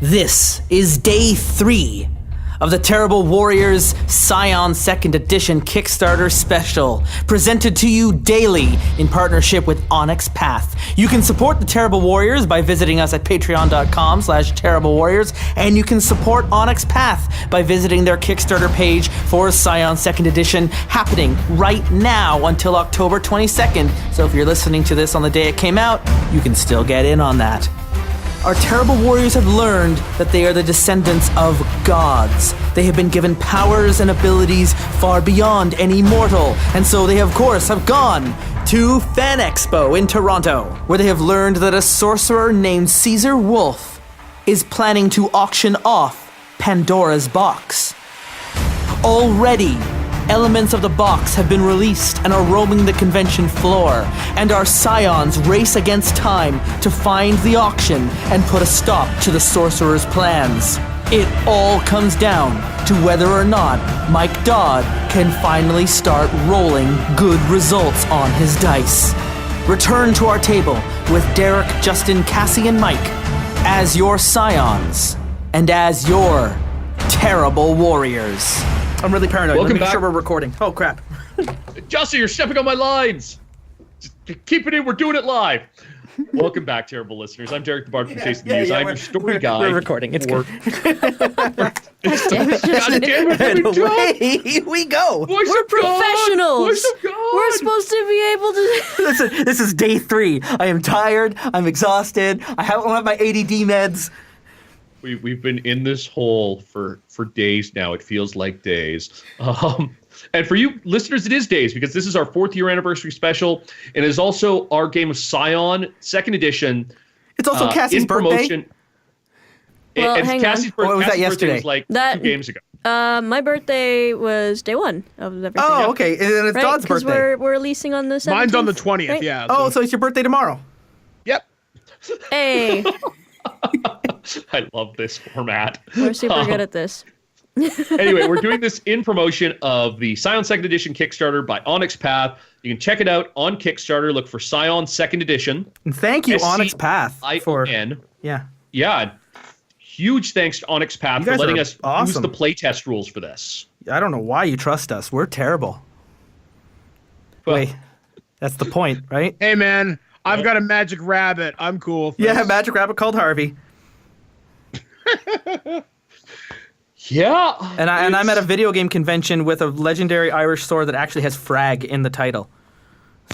This is day 3 of the Terrible Warriors Scion 2nd Edition Kickstarter Special, presented to you daily in partnership with Onyx Path. You can support the Terrible Warriors by visiting us at patreon.com/terriblewarriors, and you can support Onyx Path by visiting their Kickstarter page for Scion 2nd Edition, happening right now until October 22nd. So if you're listening to this on the day it came out, you can still get in on that. Our Terrible Warriors have learned that they are the descendants of gods. They have been given powers and abilities far beyond any mortal, and so they, of course, have gone to FanExpo in Toronto, where they have learned that a sorcerer named Caesar Wolf is planning to auction off Pandora's box. Already, elements of the box have been released and are roaming the convention floor, and our scions race against time to find the auction and put a stop to the sorcerer's plans. It all comes down to whether or not Mike Dodd can finally start rolling good results on his dice. Return to our table with Derek, Justin, Cassie, and Mike as your scions and as your Terrible Warriors. I'm really paranoid. Welcome Let me make back. sure we're recording. Oh, crap. Justin, you're stepping on my lines. Just keep it in. We're doing it live. Welcome back, terrible listeners. I'm Derek the Bard from Chasing the News. I'm your story guy. We're recording. It's good. God damn it. And away we go. We're professionals. Voice of God. We're supposed to be able to. This is day 3. I am tired. I'm exhausted. I don't have my ADD meds. We've been in this hole for days now. It feels like days. And for you listeners, it is days, because this is our 4th year anniversary special, and it is also our game of Scion 2nd Edition. It's also Cassie's in birthday. Promotion. Well, It's hang Cassie's on. What was that Cassie's yesterday? birthday was like That- 2 games ago. My birthday was day 1 of everything. Oh, okay. And then it's Right? Dodd's Because birthday. we're releasing on the 17th. Mine's on the 20th, right? yeah. Oh, so it's your birthday tomorrow. Yep. Hey, I love this format. we're super good at this. Anyway, we're doing this in promotion of the Scion 2nd Edition Kickstarter by Onyx Path. You can check it out on Kickstarter. Look for Scion 2nd Edition. And thank you, Onyx Path, for SCION. yeah. Yeah. Huge thanks to Onyx Path You for guys letting are us use awesome. the playtest rules for this. I don't know why you trust us. We're terrible. Well, Wait, that's the point, right? Hey, man, I've got a magic rabbit. I'm cool. Yeah, Thanks. magic rabbit called Harvey. yeah. And I'm at a video game convention with a legendary Irish sword that actually has frag in the title.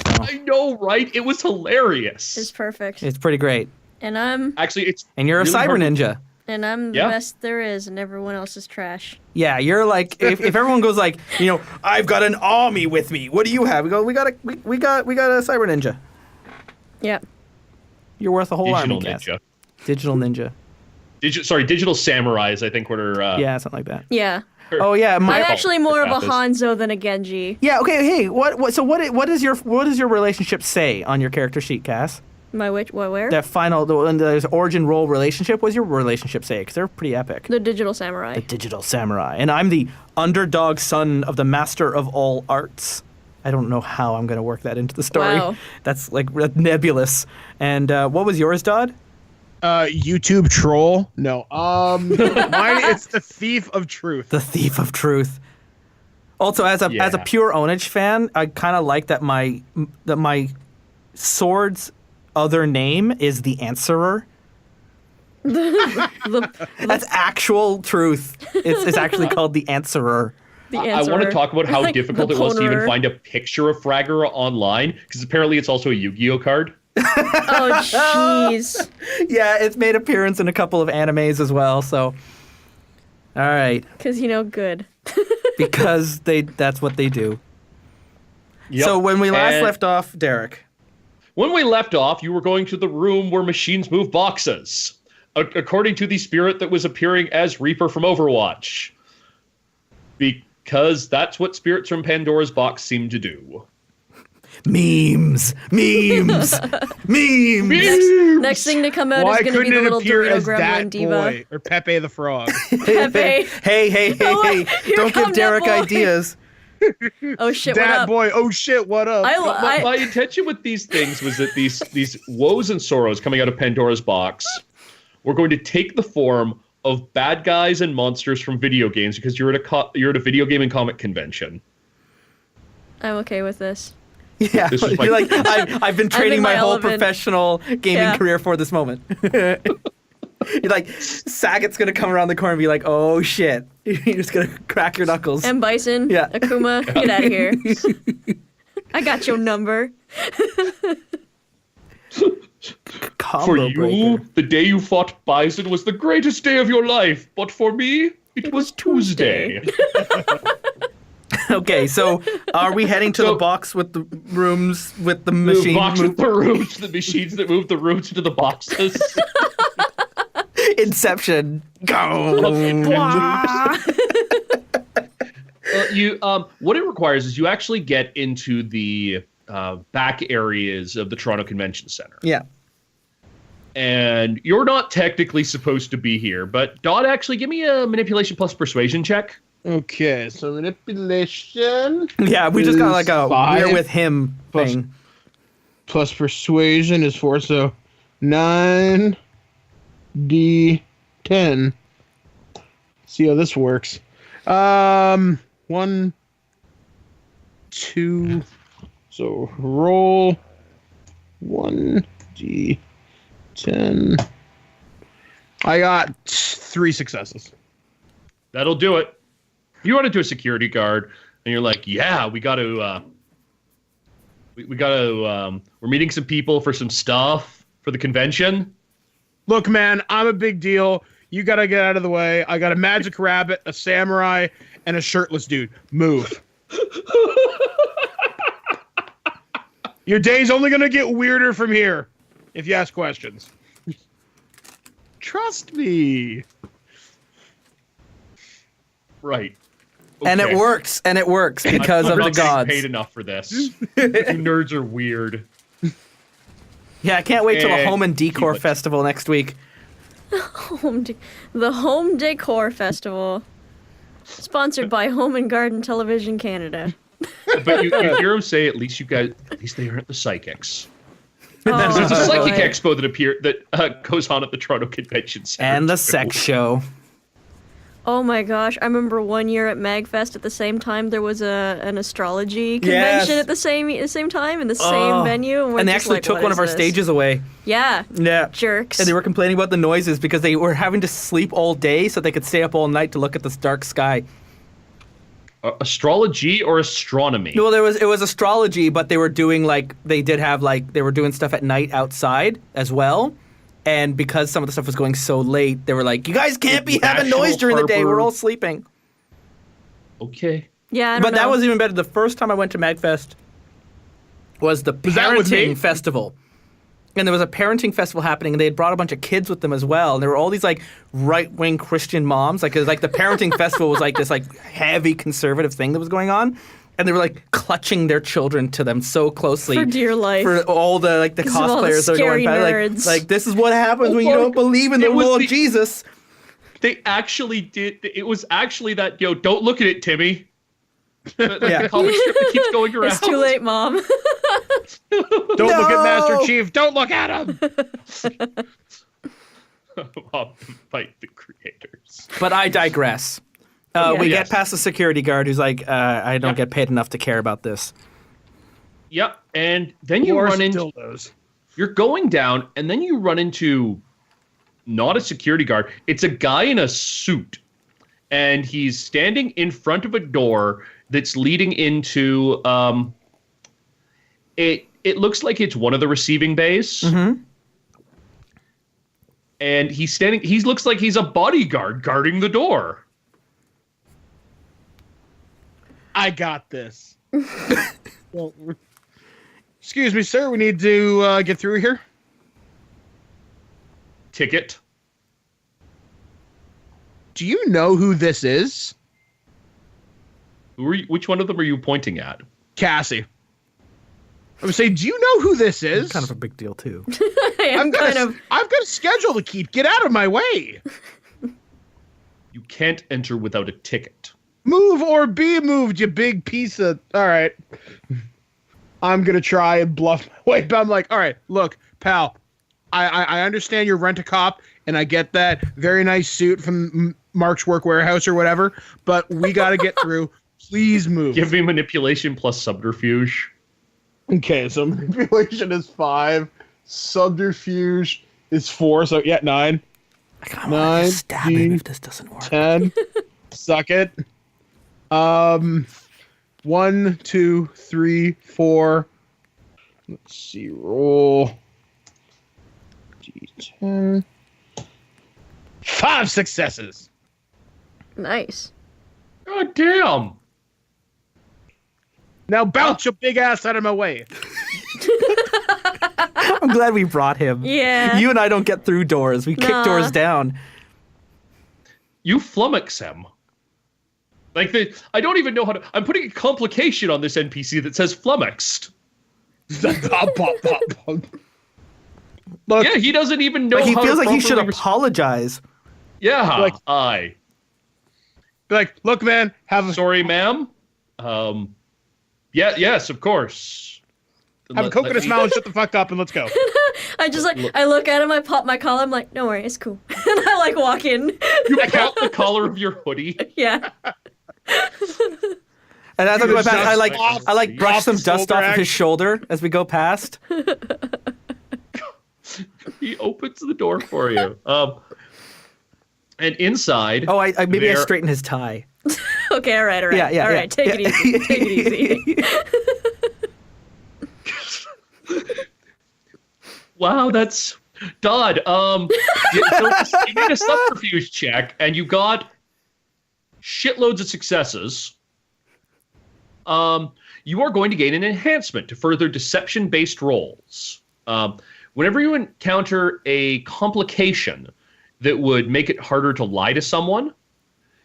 I know, right? It was hilarious. It's perfect. It's pretty great. And I'm Actually, it's And you're a really cyber hard to- ninja. the Yeah. best there is, and everyone else is trash. Yeah, you're like if everyone goes like, I've got an army with me. What do you have? We go, we got a cyber ninja. Yeah. You're worth a whole Digital army, Cass. ninja. Digital ninja. Digital samurais, I think, were Yeah, something like that. Yeah. Oh yeah, I'm my actually more of a Path is- Hanzo than a Genji. Yeah, okay, hey, what does your relationship say on your character sheet, Cass? My which? What? Where? That final there's origin role relationship, what does your relationship say? Because they're pretty epic. The digital samurai. The digital samurai. And I'm the underdog son of the master of all arts. I don't know how I'm going to work that into the story. Wow. That's like nebulous. And what was yours, Dodd? YouTube troll? No. Mine, it's the Thief of Truth. The Thief of Truth. Also, as a Yeah. pure Onage fan, I kind of like that my sword's other name is the Answerer. That's actual truth. It's actually called the Answerer. The I answer. want to talk about how Like difficult the it was to even Ponerer. find a picture of Fragger online, because apparently it's also a Yu-Gi-Oh card. Oh, jeez. Yeah, it's made appearance in a couple of animes as well. So, all right, Because, good. because that's what they do. Yep. So when we last And left off, Derek. when we left off, you were going to the room where machines move boxes, according to the spirit that was appearing as Reaper from Overwatch, because that's what spirits from Pandora's box seem to do. Memes. Next Next thing to come out Why is going to be couldn't the it little appear Dorito as Gremlin that Diva. boy or Pepe the Frog? Pepe. Hey, Oh, hey! here Don't give come that Derek boy. ideas. Oh, shit, what that up? boy. Oh shit! What up? My intention with these things was that these woes and sorrows coming out of Pandora's box We're going to take the form of bad guys and monsters from video games because you're at a video game and comic convention. I'm okay with this. Yeah, This is you're like, I've been training in my my whole element. professional gaming Yeah. career for this moment. You're like, Sagat's gonna come around the corner and be like, oh shit. You're just gonna crack your knuckles. M. Bison, Yeah. Akuma, get out of here. I got your number. Combo For you, breaker. the day you fought Bison was the greatest day of your life, but for me, it was Tuesday. Okay, so are we heading to the So- box with the rooms with the The machine? box with the rooms, the machines that move the rooms into the boxes. Inception. Go. What it requires is you actually get into the back areas of the Toronto Convention Center. Yeah. And you're not technically supposed to be here, but Dot, actually give me a manipulation plus persuasion check. Okay, so manipulation Yeah, we just got like a Five we're with him plus- thing. plus persuasion is 4, so 9 D10. See how this works. 1, 2. So roll 1 D10. I got 3 successes. That'll do it. You run into a security guard, and you're like, "Yeah, we got to. We got to. We're meeting some people for some stuff for the convention." Look, man, I'm a big deal. You gotta get out of the way. I got a magic rabbit, a samurai, and a shirtless dude. Move. Your day's only gonna get weirder from here if you ask questions. Trust me. Right. And it Okay. works, because I'm of the not getting gods. paid enough for this. You nerds are weird. Yeah, I can't wait till the And Home and Decor keep it. Festival next week. The Home Decor Festival. Sponsored by Home and Garden Television Canada. But you hear them say, at least they aren't the psychics. Oh, There's a psychic boy. expo that goes on at the Toronto Convention Center. And the too. sex show. Oh my gosh, I remember one year at MagFest at the same time there was an astrology convention Yes. at the same time in the same venue. And, we're And they just actually like, took what one is of our this? stages away. Yeah. Yeah. Jerks. And they were complaining about the noises because they were having to sleep all day so they could stay up all night to look at this dark sky. Astrology or astronomy? Well, it was astrology, but they were doing they were doing stuff at night outside as well. And because some of the stuff was going so late, they were like, "You guys can't be having National noise during the day. Harbor- We're all sleeping." Okay. Yeah, I don't But that know. was even better. The first time I went to MagFest was the that with me? parenting festival. And there was a parenting festival happening, and they had brought a bunch of kids with them as well. And there were all these like right-wing Christian moms. Like it was like the parenting festival was like this like heavy conservative thing that was going on. And they were like clutching their children to them so closely. For dear life. For all the like the Because of all the cosplayers that were going scary by. nerds. Like this is what happens when you fuck. don't believe in the It was Lord the- Jesus. They actually did. It was actually that, don't look at it, Timmy. Yeah. The comic strip that keeps going around. It's too late, Mom. Don't look at Master Chief. Don't look at him. I'll fight the creators. But I digress. We Yes. get past the security guard who's like, I don't get paid enough to care about this. Yep. And then you Or run into. dildos. You're going down, and then you run into not a security guard. It's a guy in a suit, and he's standing in front of a door that's leading into. It looks like it's one of the receiving bays. Mm-hmm. And he's standing. He looks like he's a bodyguard guarding the door. I got this. Well, excuse me, sir. We need to get through here. Ticket. Do you know who this is? Which one of them are you pointing at? Cassie. I would say, do you know who this is? It's kind of a big deal, too. I'm kind of. I've got a schedule to keep. Get out of my way. You can't enter without a ticket. Move or be moved, you big piece of... All right. I'm going to try and bluff my way, but I'm like, all right, look, pal, I understand you're rent-a-cop, and I get that. Very nice suit from Mark's Work Warehouse or whatever, but we got to get through. Please move. Give me manipulation plus subterfuge. Okay, so manipulation is 5. Subterfuge is 4, so yeah, 9. I kind of want to stab him if this doesn't work. 10. Suck it. 1, 2, 3, 4. Let's see. Roll. D10. 5 successes. Nice. God damn. Now bounce your big ass out of my way. I'm glad we brought him. Yeah. You and I don't get through doors. We kick doors down. You flummox him. Like, I don't even know how to... I'm putting a complication on this NPC that says flummoxed. Look, Yeah, he doesn't even know Like, he how feels to like he should properly apologize. Yeah, Like- aye. be like, look, man, Sorry, ma'am. Yes, of course. have a coconut smile and shut the fuck up and let's go. I just I look at him, I pop my collar, I'm like, don't worry, it's cool. And I like walk in. You pop the collar of your hoodie. Yeah. And as I go Just past, I like brush off some the dust shoulder off of his shoulder as we go past. He opens the door for you. And inside. Oh, I maybe I there- straighten his tie. Okay, all right. Yeah, all right, take it easy. Take it easy. Wow, that's Dodd. You made a subterfuge check, and you got shitloads of successes. You are going to gain an enhancement to further deception-based rolls. Whenever you encounter a complication that would make it harder to lie to someone,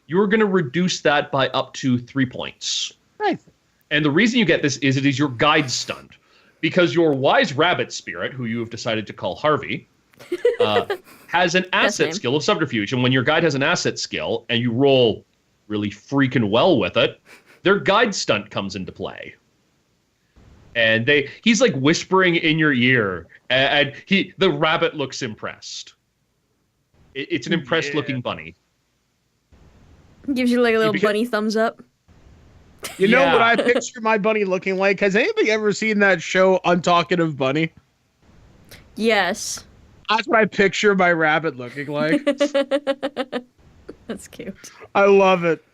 you're going to reduce that by up to 3 points. Nice. And the reason you get this is it is your guide stunt. Because your wise rabbit spirit, who you have decided to call Harvey, has an asset name. skill of subterfuge. And when your guide has an asset skill and you roll really freaking well with it, their guide stunt comes into play. And he's like whispering in your ear, and the rabbit looks impressed. It's an impressed looking bunny. Gives you like a little Because- bunny thumbs up. You know Yeah. what I picture my bunny looking like? Has anybody ever seen that show, Untalkative Bunny? Yes. That's what I picture my rabbit looking like. That's cute. I love it.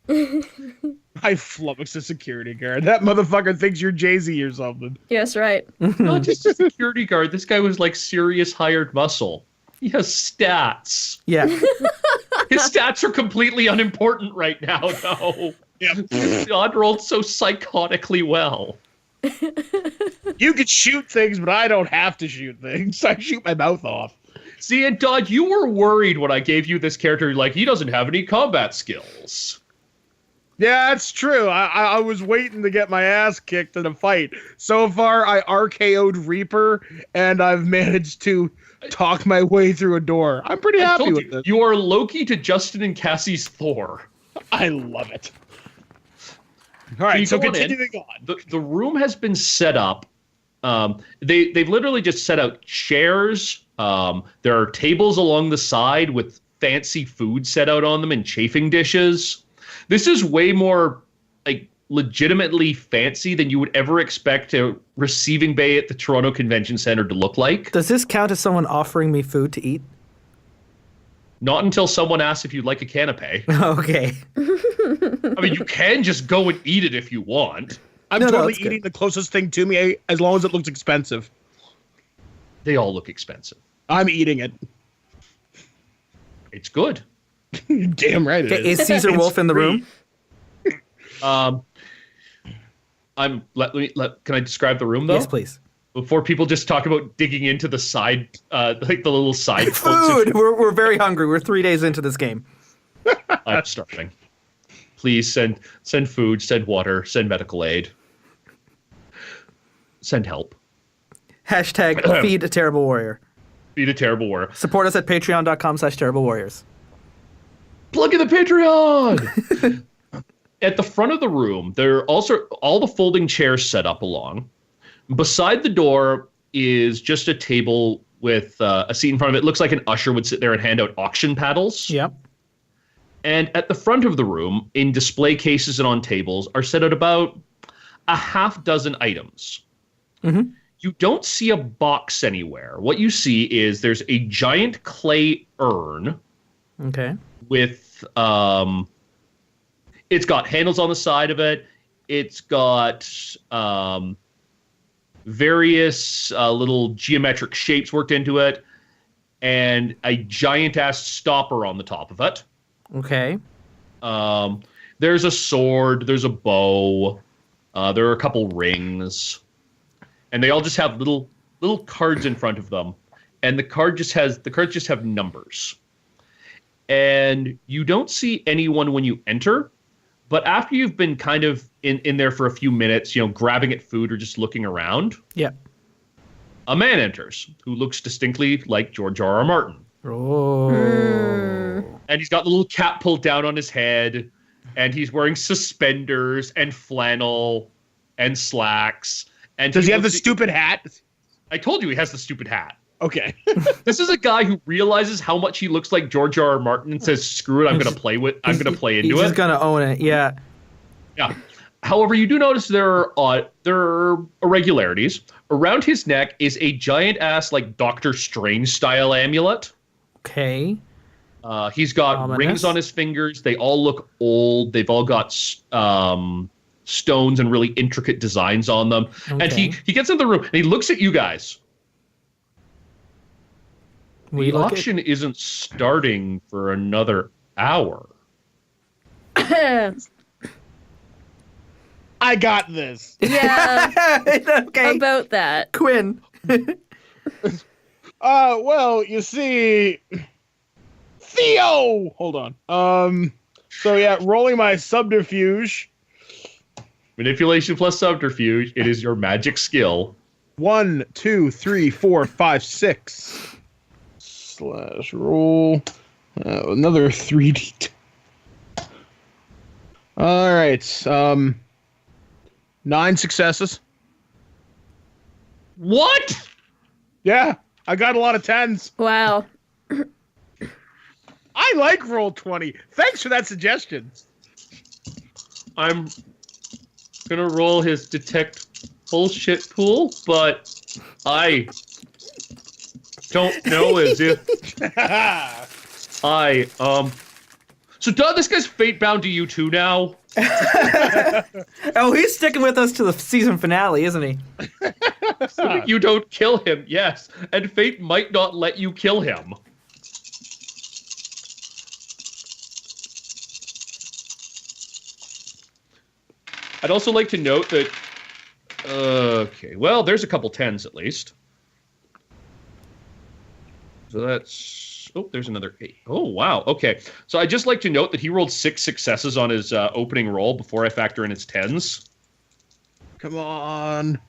I flummox a security guard. That motherfucker thinks you're Jay-Z or something. Yes, right. Not just a security guard. This guy was like serious hired muscle. He has stats. Yeah. His stats are completely unimportant right now, though. Dodd rolled so psychotically well. You could shoot things, but I don't have to shoot things. I shoot my mouth off. See, and Dodd, you were worried when I gave you this character, like, he doesn't have any combat skills. Yeah, that's true. I was waiting to get my ass kicked in a fight. So far, I RKO'd Reaper, and I've managed to talk my way through a door. I'm pretty I happy told with you, this. you are Loki to Justin and Cassie's Thor. I love it. All right, so you go on in. continuing on. The room has been set up. They've literally just set out chairs. There are tables along the side with fancy food set out on them and chafing dishes. This is way more like legitimately fancy than you would ever expect a receiving bay at the Toronto Convention Center to look like. Does this count as someone offering me food to eat? Not until someone asks if you'd like a canapé. Okay. I mean, you can just go and eat it if you want. I'm No, totally it's good. eating the closest thing to me as long as it looks expensive. They all look expensive. I'm eating it. It's good. You're damn right it Okay, is. is Caesar It's Wolf in the free. room? Can I describe the room though? Yes, please. Before people just talk about digging into the side, like the little side Food! We're very hungry. We're 3 days into this game. I'm starving. Please send food, send water, send medical aid, send help. Hashtag feed a terrible warrior. Feed a terrible war. Support us at patreon.com/terriblewarriors. Plug in the Patreon. At the front of the room, there are also all the folding chairs set up along. Beside the door is just a table with a seat in front of it. It looks like an usher would sit there and hand out auction paddles. Yep. And at the front of the room, in display cases and on tables, are set out about a half dozen items. Mm-hmm. You don't see a box anywhere. What you see is there's a giant clay urn. Okay. With it's got handles on the side of it. It's got various little geometric shapes worked into it, and a giant ass stopper on the top of it. Okay. There's a sword. There's a bow. There are a couple rings, and they all just have little cards in front of them, and the cards just have numbers. And you don't see anyone when you enter, but after you've been kind of in there for a few minutes, grabbing at food or just looking around, a man enters who looks distinctly like George R.R. Martin. Oh. And he's got the little cap pulled down on his head, and he's wearing suspenders and flannel and slacks. And does he have the stupid hat? I told you he has the stupid hat. Okay. This is a guy who realizes how much he looks like George R.R. Martin and says, "Screw it, I'm going to play into it." He's just going to own it. Yeah. Yeah. However, you do notice there are irregularities. Around his neck is a giant ass like Doctor Strange style amulet. Okay. He's got rings on his fingers. They all look old. They've all got stones and really intricate designs on them. Okay. And he gets in the room and he looks at you guys. The auction isn't starting for another hour. I got this. Yeah. Okay. About that. Quinn. Well, you see, Theo. Hold on. So yeah, rolling my subterfuge. Manipulation plus subterfuge. It is your magic skill. 1, 2, 3, 4, 5, 6. / roll. Another 3d. All right. 9 successes. What? Yeah, I got a lot of 10s. Wow. I like Roll20. Thanks for that suggestion. I'm gonna roll his detect bullshit pool, but I don't know as if So this guy's fate bound to you too now. Oh, he's sticking with us to the season finale, isn't he? So you don't kill him, yes, and fate might not let you kill him. I'd also like to note that. Okay, well, there's a couple 10s at least. So that's... Oh, there's another 8. Oh, wow. Okay. So I'd just like to note that he rolled 6 successes on his opening roll before I factor in his 10s. Come on.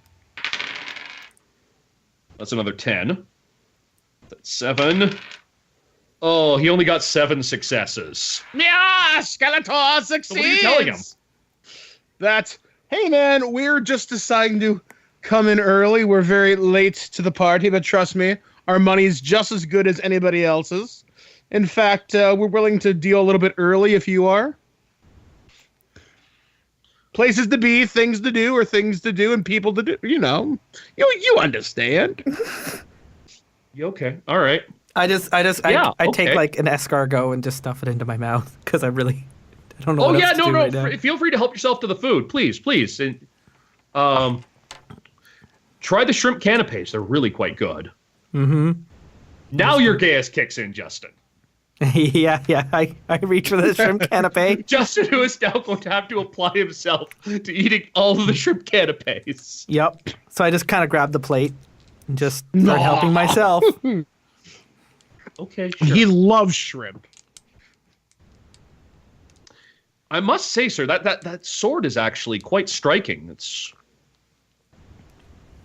That's another 10. That's 7. Oh, he only got 7 successes. Yeah, Skeletor succeeds! So what are you telling him? That, hey man, we're just deciding to come in early. We're very late to the party, but trust me, our money's just as good as anybody else's. In fact, we're willing to deal a little bit early if you are. Places to be, things to do, and people to do. You you understand. You okay? All right. I take like an escargot and just stuff it into my mouth because I don't know. Feel free to help yourself to the food, please. And, try the shrimp canapes. They're really quite good. Mm-hmm. Now your gayest kicks in, Justin. yeah. I reach for the shrimp canapé. Justin, who is now going to have to apply himself to eating all of the shrimp canapes. Yep. So I just kind of grab the plate and just start helping myself. Okay, sure. He loves shrimp. I must say, sir, that sword is actually quite striking. It's.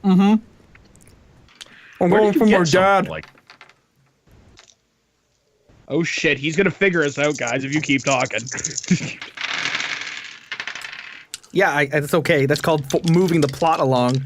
Mm-hmm. I'm going for my dad. Oh shit, he's gonna figure us out, guys, if you keep talking. Yeah, it's okay. That's called moving the plot along.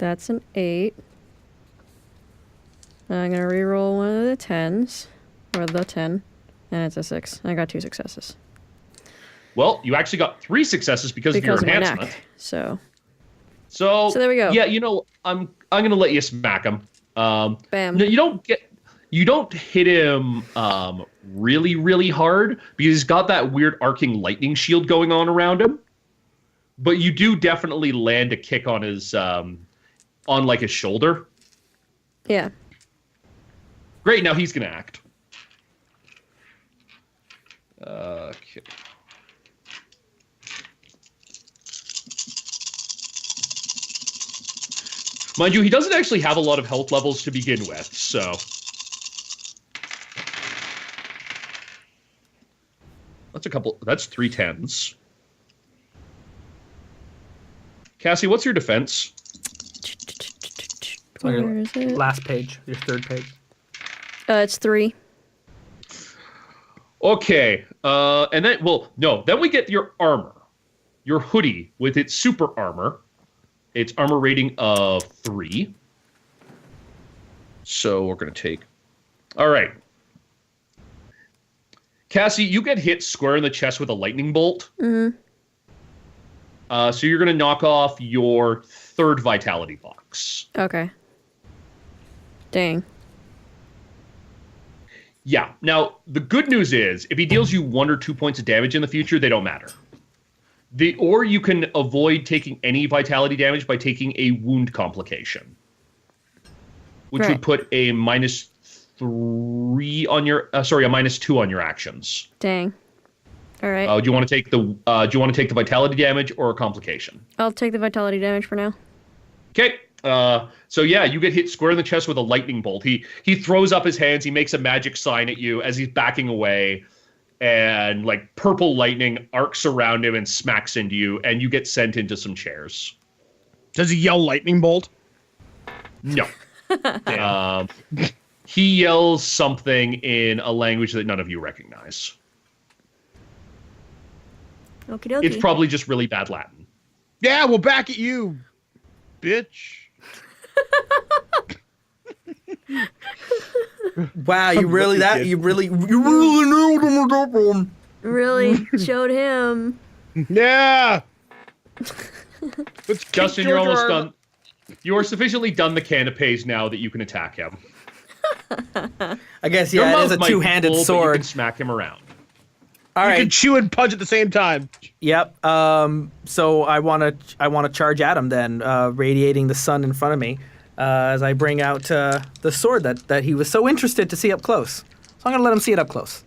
That's an 8. I'm gonna reroll one of the 10s, or the 10, and it's a 6. I got 2 successes. Well, you actually got 3 successes because of your my enhancement. knack. So So there we go. Yeah, I'm gonna let you smack him. Bam. No, you don't hit him really, really hard because he's got that weird arcing lightning shield going on around him. But you do definitely land a kick on his on like his shoulder. Yeah. Great, now he's gonna act. Okay. Mind you, he doesn't actually have a lot of health levels to begin with, so. That's 3 10s. Cassie, what's your defense? Where is it? Last page, your third page. It's 3. Okay, and then, then we get your armor. Your hoodie with its super armor. Its armor rating of 3. So we're going to take... All right. Cassie, you get hit square in the chest with a lightning bolt. Mm-hmm. So you're going to knock off your 3rd vitality box. Okay. Dang. Yeah. Now, the good news is, if he deals you 1 or 2 points of damage in the future, they don't matter. Or you can avoid taking any vitality damage by taking a wound complication, which would put a -3 on your a -2 on your actions. Dang. All right. Do you want to take the vitality damage or a complication? I'll take the vitality damage for now. Okay. So yeah, you get hit square in the chest with a lightning bolt. He throws up his hands. He makes a magic sign at you as he's backing away. And like purple lightning arcs around him and smacks into you, and you get sent into some chairs. Does he yell lightning bolt? No. He yells something in a language that none of you recognize. Okie dokie. It's probably just really bad Latin. Yeah, we'll back at you, bitch. Wow, you really nailed him. Really showed him. Yeah. Justin, you're almost done. You are sufficiently done the canapes now that you can attack him. I guess, Your yeah, it mouth is a might be two-handed full, but sword. you can smack him around. All You right. can chew and punch at the same time. Yep. So I want to charge at him then, radiating the sun in front of me, as I bring out the sword that he was so interested to see up close. So I'm gonna let him see it up close.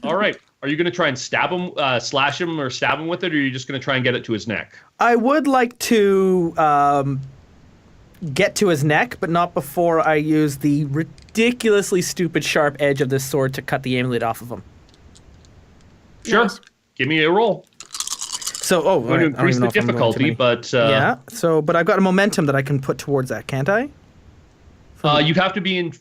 All right. Are you going to try and stab him, slash him, or stab him with it, or are you just going to try and get it to his neck? I would like to get to his neck, but not before I use the ridiculously stupid sharp edge of this sword to cut the amulet off of him. Sure. Nice. Give me a roll. So, I'm going to increase the difficulty, but... yeah, but I've got a momentum that I can put towards that, can't I? You have to be in...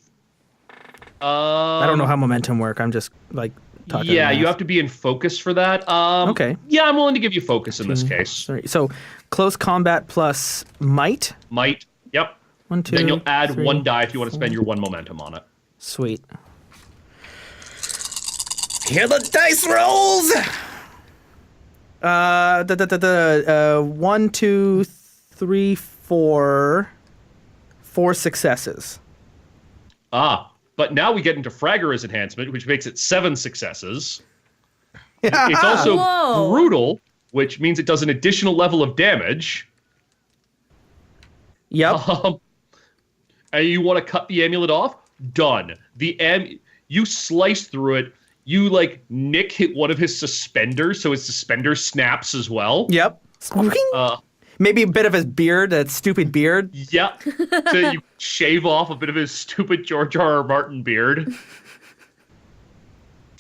I don't know how momentum work. I'm just, like, talking. Yeah, you have to be in focus for that. Okay. Yeah, I'm willing to give you focus in this case. Sorry. So, close combat plus might. Might. Yep. 1, 2, Then you'll add 3, 1 die if you want to spend your 1 momentum on it. Sweet. Here the dice rolls! 1, 2, 3, 4. 4 successes. But now we get into Fragger's enhancement, which makes it 7 successes. It's also Whoa. brutal, which means it does an additional level of damage. Yep. And you want to cut the amulet off? Done. You slice through it. You like nick hit one of his suspenders, so his suspender snaps as well. Yep. Maybe a bit of his beard, that stupid beard. Yep. So you shave off a bit of his stupid George R.R. Martin beard.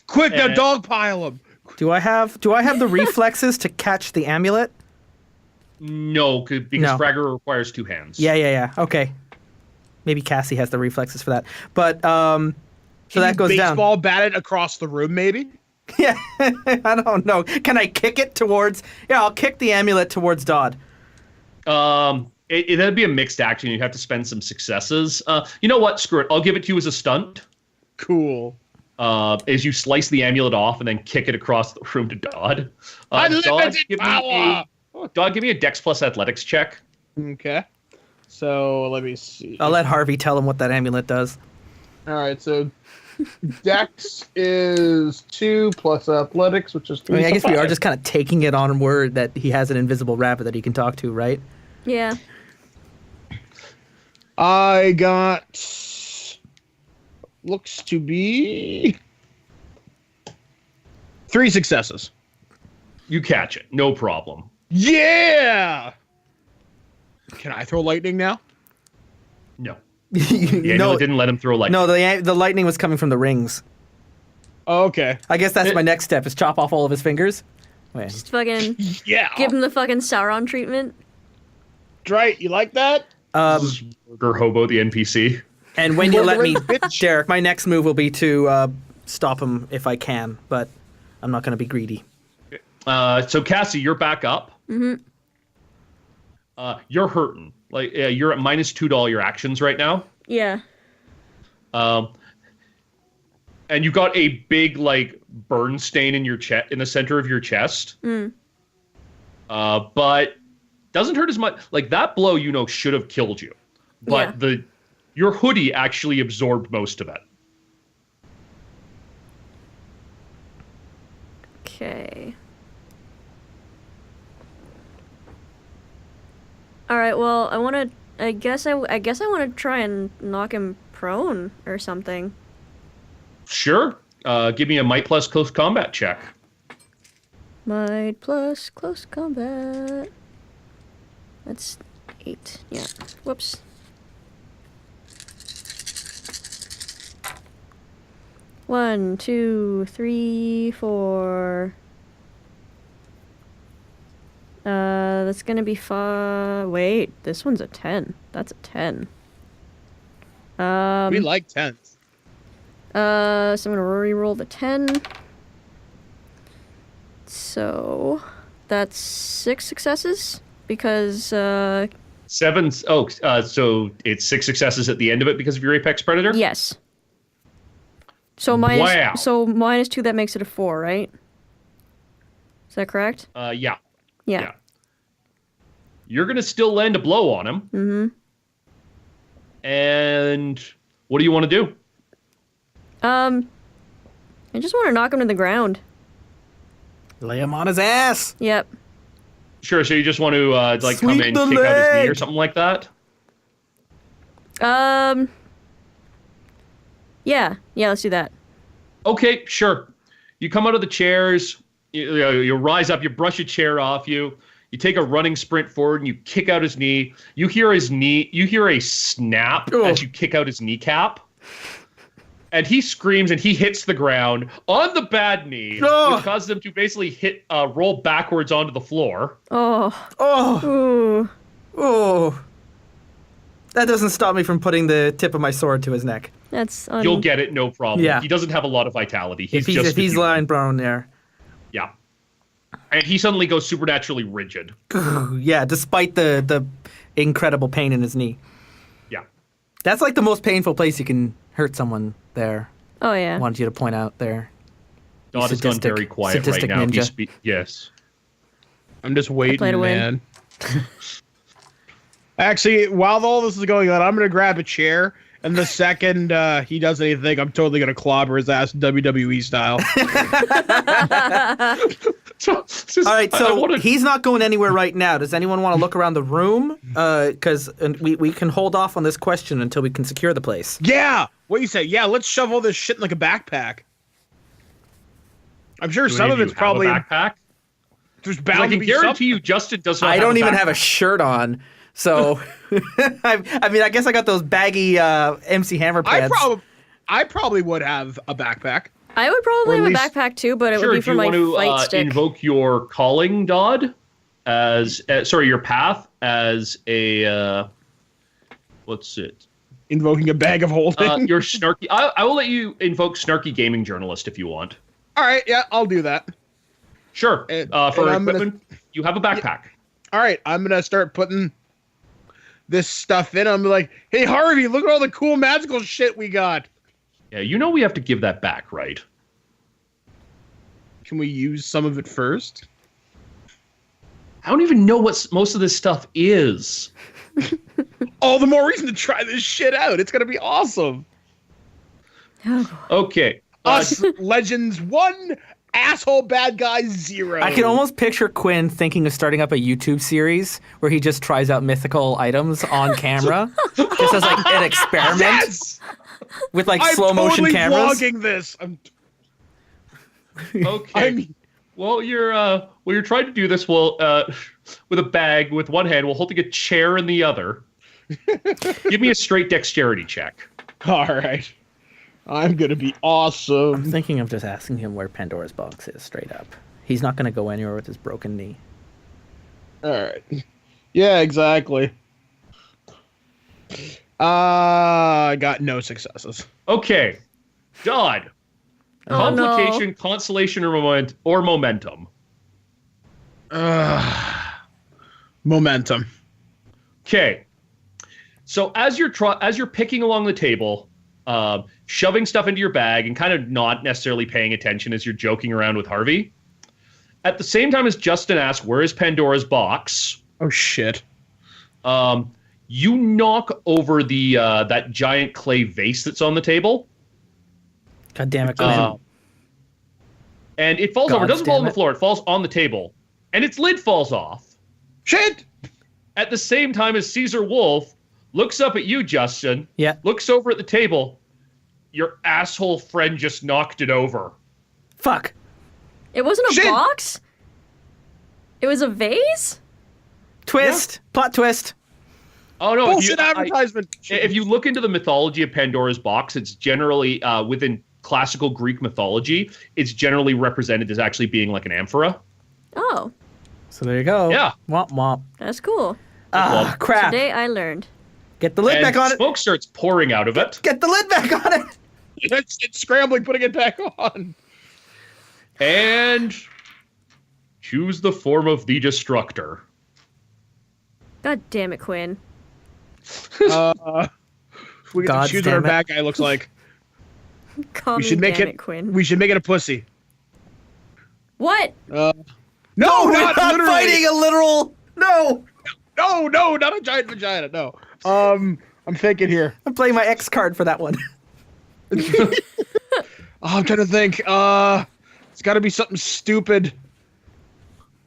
Quick, now dogpile him. Do I have the reflexes to catch the amulet? No, because No. Fragger requires 2 hands. Yeah. Okay. Maybe Cassie has the reflexes for that. But so that goes down. Baseball bat it across the room, maybe? Yeah. I don't know. Can I kick it towards? Yeah, I'll kick the amulet towards Dodd. That'd be a mixed action. You'd have to spend some successes. You know what? Screw it. I'll give it to you as a stunt. Cool. As you slice the amulet off and then kick it across the room to Dodd. Unlimited power! Dodd, give me a Dex plus Athletics check. Okay. So let me see. I'll let Harvey tell him what that amulet does. All right, so Dex is 2 plus Athletics, which is 3. I mean, I so guess we 5. are just kind of taking it on word that he has an invisible rabbit that he can talk to, right? Yeah. I got... looks to be... 3 successes. You catch it. No problem. Yeah! Can I throw lightning now? No. The amulet didn't let him throw lightning. No, the lightning was coming from the rings. Oh, okay. I guess that's my next step, is chop off all of his fingers. Wait. Just fucking Yeah. give him the fucking Sauron treatment. Right, you like that? Murder Hobo, the NPC. And when you let me, Bitch. Derek, my next move will be to stop him if I can, but I'm not going to be greedy. So Cassie, you're back up. Mm-hmm. You're hurting. Like you're at -2 to all your actions right now. Yeah. And you got a big like burn stain in your chest, in the center of your chest. But doesn't hurt as much. Like that blow, should have killed you. But your hoodie actually absorbed most of it. Okay. All right. Well, I guess I want to try and knock him prone or something. Sure. Give me a might plus close combat check. Might plus close combat. That's 8. Yeah. Whoops. One, 2, 3, 4. That's gonna be wait, this one's a 10. That's a 10. We like 10s. So I'm gonna re-roll the 10. So that's 6 successes because 7. Oh, so it's 6 successes at the end of it because of your Apex Predator? yes. So -2, that makes it a 4, right? Is that correct? Yeah. Yeah. You're going to still land a blow on him. Mm-hmm. And what do you want to do? I just want to knock him to the ground. Lay him on his ass. Yep. Sure, so you just want to come Sweep in the and kick out his knee or leg. something like that? Yeah, let's do that. Okay, sure. You come out of the chairs, you rise up, you brush a chair off you take a running sprint forward and you kick out his knee. You hear a snap as you kick out his kneecap. And he screams and he hits the ground on the bad knee, which causes him to basically roll backwards onto the floor. Oh. That doesn't stop me from putting the tip of my sword to his neck. That's You'll get it, no problem. Yeah. He doesn't have a lot of vitality. If he's lying prone there. Yeah. And he suddenly goes supernaturally rigid. Yeah, despite the incredible pain in his knee. Yeah. That's like the most painful place you can hurt someone there. Oh, yeah. I wanted you to point out there. Dodd has gone very quiet right now. Ninja. Yes. I'm just waiting, play to win. man. Actually, while all this is going on, I'm going to grab a chair, and the second he does anything, I'm totally going to clobber his ass WWE style. All right, so he's not going anywhere right now. Does anyone want to look around the room? Because we can hold off on this question until we can secure the place. Yeah! What do you say? Yeah, let's shove all this shit in like a backpack. I'm sure some of it's probably... a backpack? There's I bound to can be guarantee you Justin does not I have don't a even backpack. have a shirt on, so... I mean, I guess I got those baggy MC Hammer pants. I probably would have a backpack. I would probably have a backpack too, but it would be for my fight stick. Invoke your calling, Dodd, as your path as a what's it? Invoking a bag of holding. Your snarky. I will let you invoke snarky gaming journalist if you want. All right, yeah, I'll do that. Sure. For equipment, you have a backpack. All right, I'm gonna start putting this stuff in. I'm like, hey, Harvey, look at all the cool magical shit we got. Yeah, you know we have to give that back, right? Can we use some of it first? I don't even know what most of this stuff is. All the more reason to try this shit out. It's going to be awesome. Okay. Us Legends 1, asshole bad guy 0. I can almost picture Quinn thinking of starting up a YouTube series where he just tries out mythical items on camera, just as like an experiment. Yes! With like I'm slow motion totally cameras. vlogging this. Okay. Well, you're trying to do this with a bag with one hand while holding a chair in the other. Give me a straight dexterity check. All right. I'm going to be awesome. I'm thinking of just asking him where Pandora's box is straight up. He's not going to go anywhere with his broken knee. All right. Yeah, exactly. I got no successes. Okay. Dodd. Oh, Complication, no. consolation, or momentum. Momentum. Okay. So as you're picking along the table, shoving stuff into your bag and kind of not necessarily paying attention as you're joking around with Harvey, at the same time as Justin asks, "Where is Pandora's box?" Oh shit. You knock over the that giant clay vase that's on the table. God damn it, Quinn. And it falls over. It doesn't damn fall on the it. floor. It falls on the table. And its lid falls off. Shit! At the same time as Caesar Wolf looks up at you, Justin. Yeah. Looks over at the table. Your asshole friend just knocked it over. Fuck. It wasn't a Shit. box? It was a vase? Twist. Plot twist. Oh, no. Bullshit advertisement. If you look into the mythology of Pandora's box, it's generally, within classical Greek mythology, it's generally represented as actually being like an amphora. Oh, So there you go. Yeah. Womp womp. that's cool. Ah, crap. Today I learned. Get the lid And back on it. smoke starts pouring out of it. Get the lid back on it. It's scrambling, putting it back on. And choose the form of the destructor. God damn it, Quinn. We get God to choose what our damn it. bad guy looks like. Call We me should make damn it. Quinn. We should make it a pussy. What? No, We're not not literally. fighting a literal. No. No, not a giant vagina. No. I'm thinking here. I'm playing my X card for that one. I'm trying to think. It's got to be something stupid,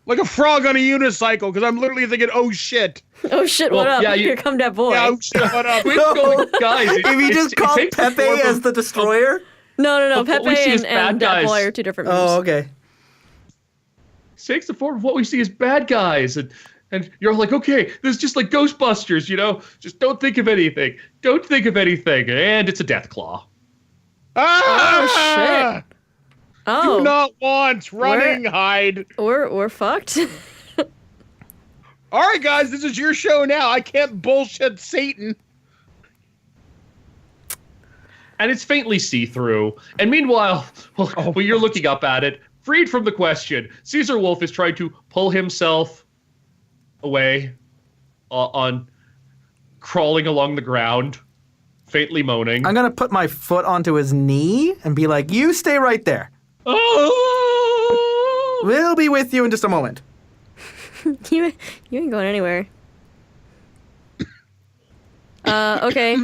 like a frog on a unicycle. Because I'm literally thinking, oh shit. Oh shit, what Well, up? yeah, Here come that boy. Yeah, oh shit. What up? Quinn's going, guys. If you just call takes the Pepe form as of- the destroyer. No. But what we see Pepe is and bad that guys. boy are two different moves. Oh, okay. takes the form of what we see as bad guys, and you're like, okay, this is just like Ghostbusters, just don't think of anything, and it's a death claw. Ah! shit. Oh, Do not want running, hide. we're fucked. All right, guys, this is your show now. I can't bullshit Satan. And it's faintly see-through, and meanwhile, while you're looking up at it, freed from the question, Caesar Wolf is trying to pull himself away on crawling along the ground, faintly moaning. I'm gonna put my foot onto his knee and be like, "You stay right there. Oh! We'll be with you in just a moment." you ain't going anywhere. Okay.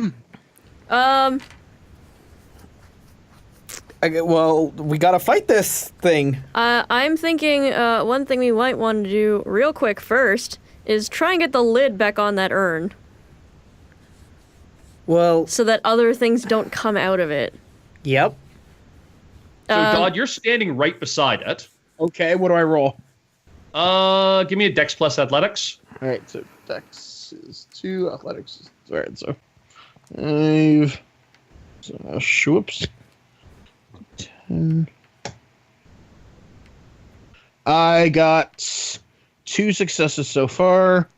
Well, we gotta fight this thing. I'm thinking one thing we might want to do real quick first is try and get the lid back on that urn Well, so that other things don't come out of it. yep. So, Dodd, you're standing right beside it. Okay, what do I roll? Give me a Dex plus Athletics. All right, so Dex is 2, Athletics is... All right, so 5... So, whoops. 10... I got 2 successes so far.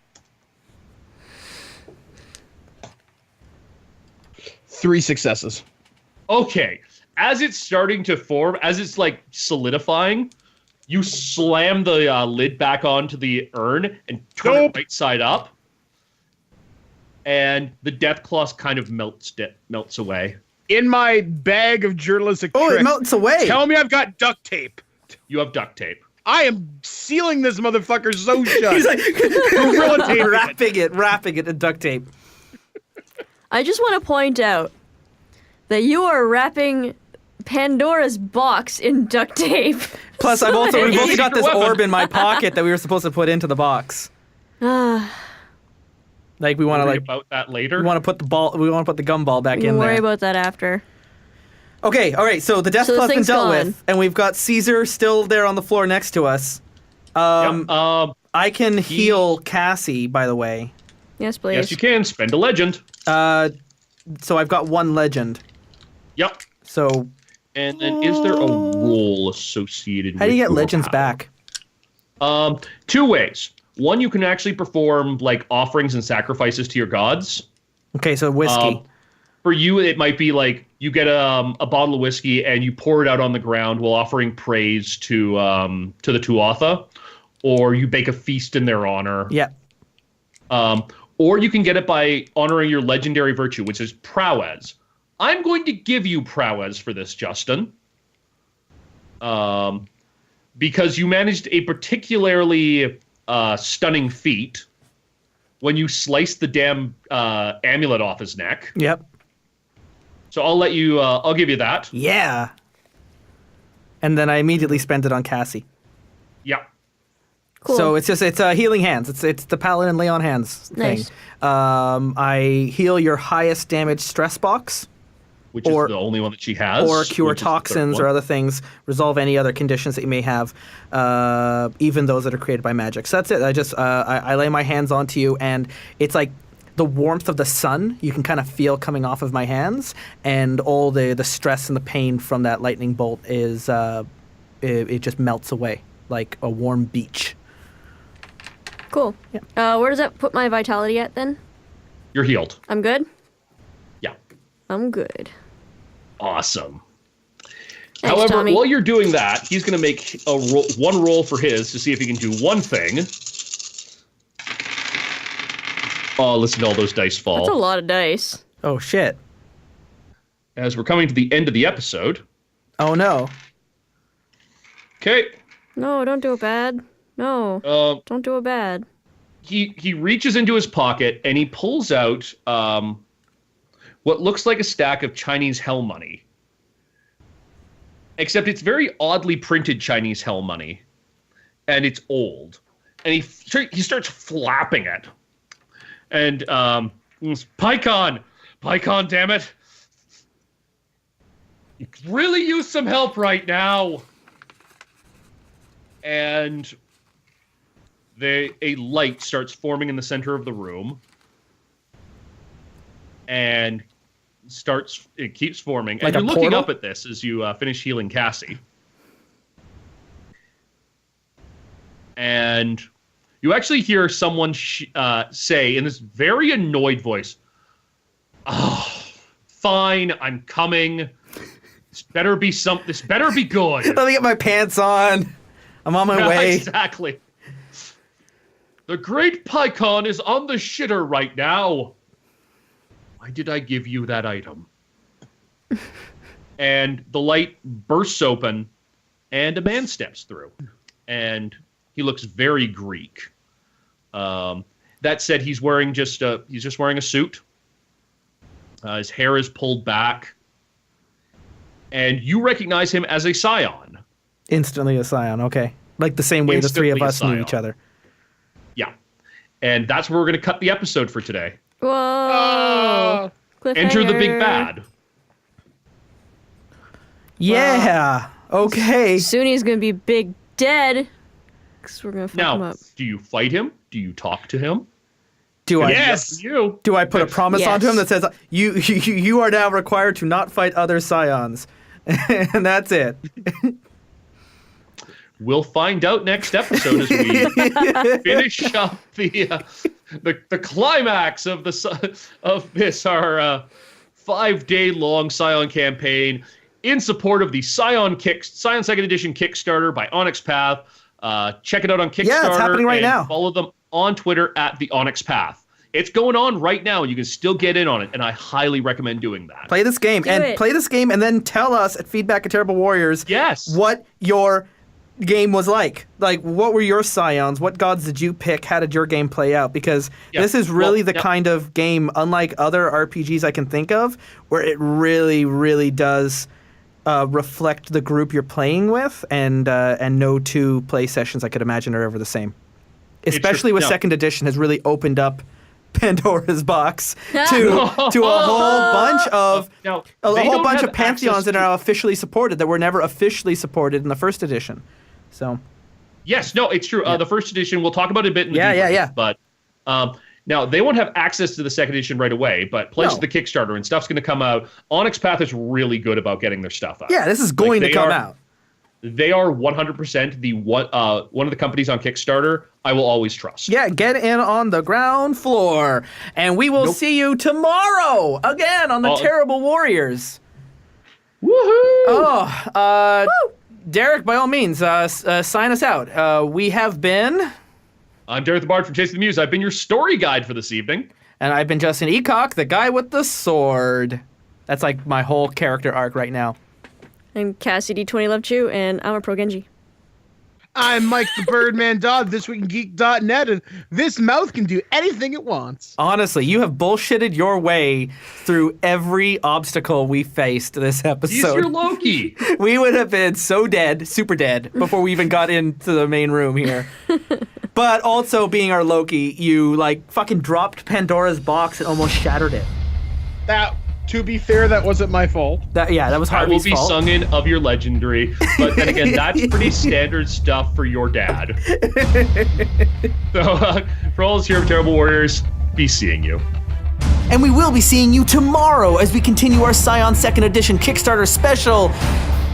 3 successes. Okay. As it's starting to form, as it's like solidifying, you slam the lid back onto the urn and turn Nope. it right side up. and the death claws kind of melts away. In my bag of journalistic Oh, tricks, it melts away. tell me I've got duct tape. You have duct tape. I am sealing this motherfucker so shut. He's like Gorilla taping wrapping it in duct tape. I just want to point out that you are wrapping Pandora's box in duct tape. Plus, So we've also that- got this orb in my pocket that we were supposed to put into the box. Like we want to Worry about that later. we want to put the gumball back We in can worry there. about that after. Okay, all right. So the death So the claw's been thing's dealt gone. with, and we've got Caesar still there on the floor next to us. Yep. I can heal Cassie, by the way. Yes, please. Yes, you can. Spend a legend. So I've got one legend. Yep. So And then is there a roll associated with how do you get your legends power? back? Two ways. One, you can actually perform like offerings and sacrifices to your gods. Okay, so whiskey. For you, it might be like you get a bottle of whiskey and you pour it out on the ground while offering praise to the Tuatha, or you bake a feast in their honor. Yeah. Or you can get it by honoring your legendary virtue, which is prowess. I'm going to give you prowess for this, Justin. Because you managed a particularly stunning feat when you sliced the damn amulet off his neck. Yep. So I'll give you that. Yeah. And then I immediately spent it on Cassie. Yeah. Cool. So it's healing hands. It's the paladin lay on hands thing. Nice. I heal your highest damage stress box, Which is the only one that she has. or cure which is the third toxins one. or other things. Resolve any other conditions that you may have, even those that are created by magic. So that's it. I just I lay my hands onto you, and it's like the warmth of the sun you can kind of feel coming off of my hands, and all the stress and the pain from that lightning bolt is it just melts away like a warm beach. Cool. Yeah. Where does that put my vitality at then? You're healed. I'm good? Yeah. I'm good. Awesome. Thanks, However, Tommy. while you're doing that, he's going to make one roll for his to see if he can do one thing. Oh, listen to all those dice fall. That's a lot of dice. Oh shit. As we're coming to the end of the episode. Oh no. Okay. No, don't do it bad. No, don't do it bad. He reaches into his pocket and he pulls out what looks like a stack of Chinese hell money. Except it's very oddly printed Chinese hell money. And it's old. And he starts flapping it. And PyCon, damn it. You could really use some help right now. And a light starts forming in the center of the room. And it keeps forming. Like and you're a looking portal? up at this as you finish healing Cassie. And you actually hear someone say in this very annoyed voice, "Oh, fine, I'm coming. This better be good." Let me get my pants on. I'm on my way. Exactly. The great PyCon is on the shitter right now. Why did I give you that item? And the light bursts open, and a man steps through. And he looks very Greek. That said, he's just wearing a suit. His hair is pulled back. And you recognize him as a Scion. Instantly a Scion, okay. Like the same way the three of Instantly a us knew Scion. each other. Yeah. And that's where we're going to cut the episode for today. Whoa. Cliffhanger. Enter the big bad. Yeah. Okay. Soon he's gonna be big dead. Because we're gonna fuck him Now, up. do you fight him? Do you talk to him? Do I Yes. You. do I put a promise Yes. onto him that says you are now required to not fight other Scions? And that's it. We'll find out next episode as we finish up the climax of this our 5-day-long Scion campaign in support of the Scion Second Edition Kickstarter by Onyx Path. Check it out on Kickstarter. Yeah, it's happening right and now. Follow them on Twitter at the Onyx Path. It's going on right now, and you can still get in on it, and I highly recommend doing that. Play this game, and then tell us at Feedback at Terrible Warriors what your game was like. Like, what were your Scions? What gods did you pick? How did your game play out? Because this is really the kind of game, unlike other RPGs I can think of, where it really, really does reflect the group you're playing with, and no two play sessions I could imagine are ever the same. Especially with second edition has really opened up Pandora's box to a whole bunch of pantheons that are now officially supported that were never officially supported in the first edition. So, yes, no, it's true. The first edition, we'll talk about it a bit in the debrief, but now they won't have access to the second edition right away, but places the Kickstarter and stuff's going to come out. Onyx Path is really good about getting their stuff out. Yeah, this is going to come out. They are 100% one of the companies on Kickstarter I will always trust. Yeah, get in on the ground floor, and we will see you tomorrow again on the Terrible Warriors. Woohoo! Derek, by all means, sign us out. We have been... I'm Derek the Bard from Chasing the Muse. I've been your story guide for this evening. And I've been Justin Eacock, the guy with the sword. That's like my whole character arc right now. I'm Cassie D20 Love Chew, and I'm a pro Genji. I'm Mike the Birdman Dodd, thisweekingeek.net, and this mouth can do anything it wants. Honestly, you have bullshitted your way through every obstacle we faced this episode. He's your Loki. We would have been so dead, super dead, before we even got into the main room here. But also, being our Loki, you, fucking dropped Pandora's box and almost shattered it. To be fair, that wasn't my fault. That was Harvey's fault. I will be sung in of your legendary, but then again, that's pretty standard stuff for your dad. So, for all us here of Terrible Warriors, be seeing you. And we will be seeing you tomorrow as we continue our Scion 2nd Edition Kickstarter special.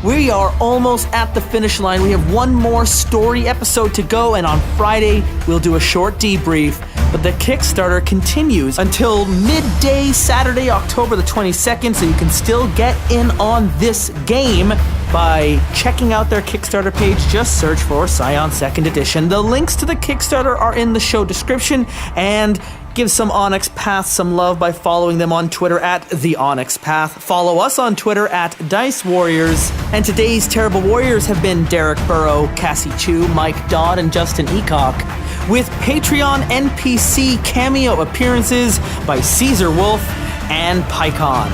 We are almost at the finish line. We have one more story episode to go, and on Friday, we'll do a short debrief. But the Kickstarter continues until midday Saturday, October the 22nd, so you can still get in on this game by checking out their Kickstarter page. Just search for Scion 2nd Edition. The links to the Kickstarter are in the show description, and give some Onyx Path some love by following them on Twitter at The Onyx Path. Follow us on Twitter at Dice Warriors. And today's Terrible Warriors have been Derek Burrow, Cassie Chu, Mike Dodd, and Justin Eacock, with Patreon NPC cameo appearances by Caesar Wolf and Pycon.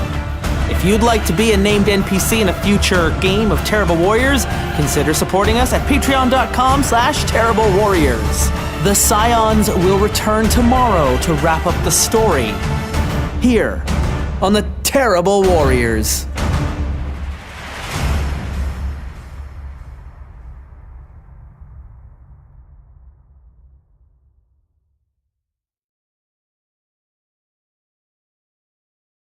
If you'd like to be a named NPC in a future game of Terrible Warriors, consider supporting us at patreon.com/Terrible Warriors. The Scions will return tomorrow to wrap up the story here on the Terrible Warriors.